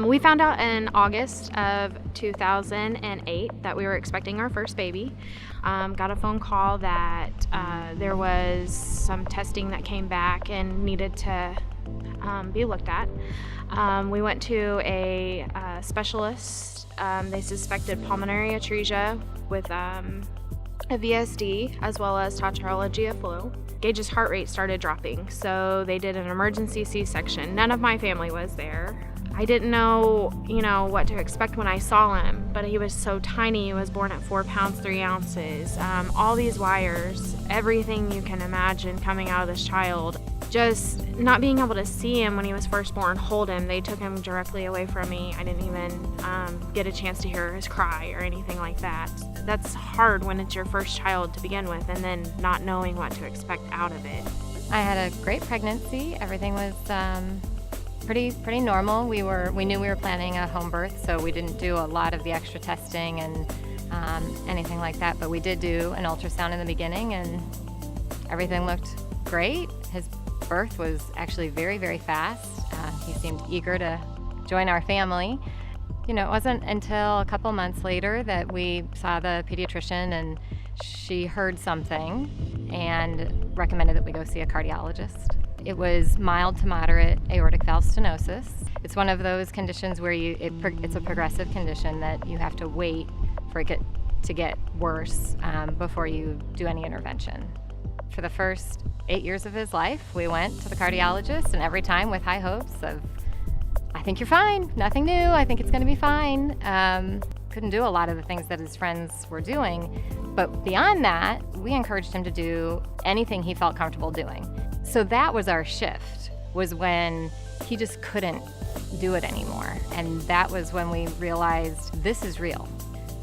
We found out in August of 2008 that we were expecting our first baby. Got a phone call that there was some testing that came back and needed to be looked at. We went to a specialist. They suspected pulmonary atresia with a VSD as well as tautology of flu. Gaige's heart rate started dropping, so they did an emergency C-section. None of my family was there. I didn't know, what to expect when I saw him, but he was so tiny. He was born at 4 pounds, 3 ounces. All these wires, everything you can imagine coming out of this child. Just not being able to see him when he was first born, hold him. They took him directly away from me. I didn't even get a chance to hear his cry or anything like that. That's hard when it's your first child to begin with, and then not knowing what to expect out of it. I had a great pregnancy. Everything was pretty normal. We knew we were planning a home birth, so we didn't do a lot of the extra testing and anything like that. But we did do an ultrasound in the beginning, and everything looked great. His birth was actually very, very fast. He seemed eager to join our family. It wasn't until a couple months later that we saw the pediatrician, and she heard something and recommended that we go see a cardiologist. It was mild to moderate aortic valve stenosis. It's one of those conditions where it's a progressive condition that you have to wait for it to get worse before you do any intervention. For the first 8 years of his life, we went to the cardiologist, and every time with high hopes of, I think you're fine, nothing new, I think it's going to be fine. Couldn't do a lot of the things that his friends were doing, but beyond that, we encouraged him to do anything he felt comfortable doing. So that was our shift, was when he just couldn't do it anymore. And that was when we realized this is real.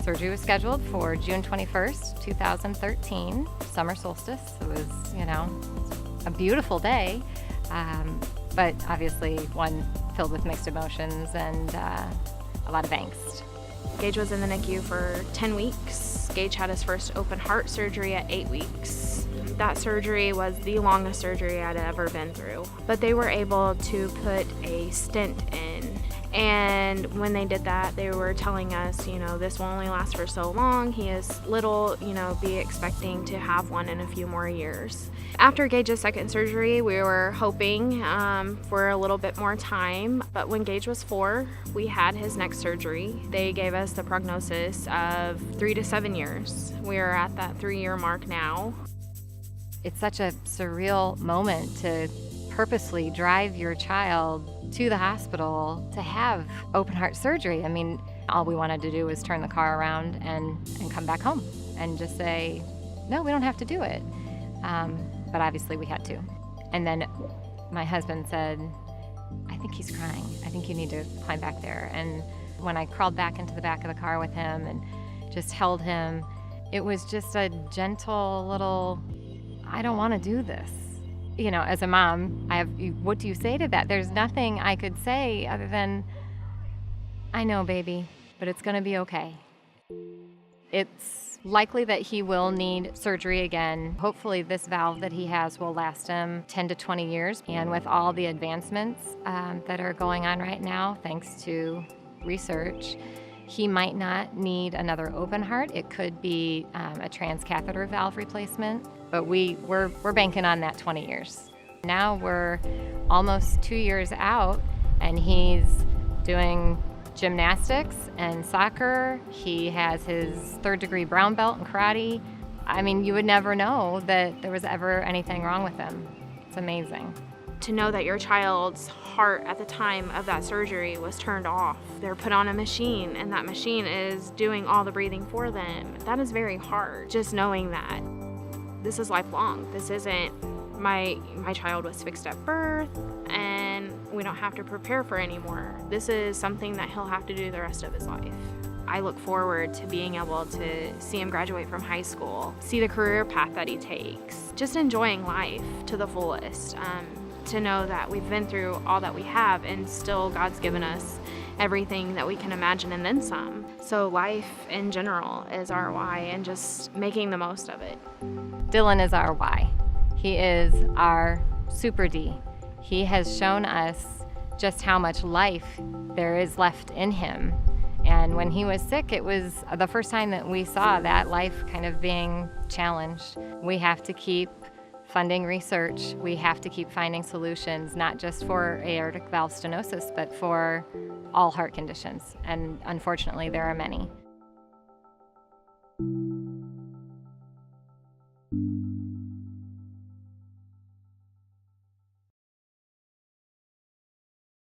Surgery was scheduled for June 21st, 2013, summer solstice. It was, a beautiful day, but obviously one filled with mixed emotions and a lot of angst. Gaige was in the NICU for 10 weeks. Gaige had his first open heart surgery at 8 weeks. That surgery was the longest surgery I'd ever been through. But they were able to put a stent in. And when they did that, they were telling us, this will only last for so long. He is little, be expecting to have one in a few more years. After Gaige's second surgery, we were hoping for a little bit more time. But when Gaige was 4, we had his next surgery. They gave us the prognosis of 3 to 7 years. We are at that 3-year mark now. It's such a surreal moment to purposely drive your child to the hospital to have open heart surgery. I mean, all we wanted to do was turn the car around and come back home and just say, no, we don't have to do it. But obviously we had to. And then my husband said, I think he's crying. I think you need to climb back there. And when I crawled back into the back of the car with him and just held him, it was just a gentle little, I don't want to do this. As a mom, what do you say to that? There's nothing I could say other than, I know, baby, but it's going to be okay. It's likely that he will need surgery again. Hopefully this valve that he has will last him 10 to 20 years. And with all the advancements that are going on right now, thanks to research, he might not need another open heart. It could be a transcatheter valve replacement, but we're banking on that 20 years. Now we're almost 2 years out, and he's doing gymnastics and soccer. He has his 3rd-degree brown belt in karate. I mean, you would never know that there was ever anything wrong with him. It's amazing. To know that your child's heart at the time of that surgery was turned off. They're put on a machine, and that machine is doing all the breathing for them. That is very hard, just knowing that. This is lifelong. This isn't my child was fixed at birth, and we don't have to prepare for anymore. This is something that he'll have to do the rest of his life. I look forward to being able to see him graduate from high school, see the career path that he takes, just enjoying life to the fullest. To know that we've been through all that we have, and still God's given us everything that we can imagine and then some. So life in general is our why, and just making the most of it. Dylan is our why. He is our super D. He has shown us just how much life there is left in him. And when he was sick, it was the first time that we saw that life kind of being challenged. We have to keep funding research. We have to keep finding solutions, not just for aortic valve stenosis, but for all heart conditions. And unfortunately, there are many.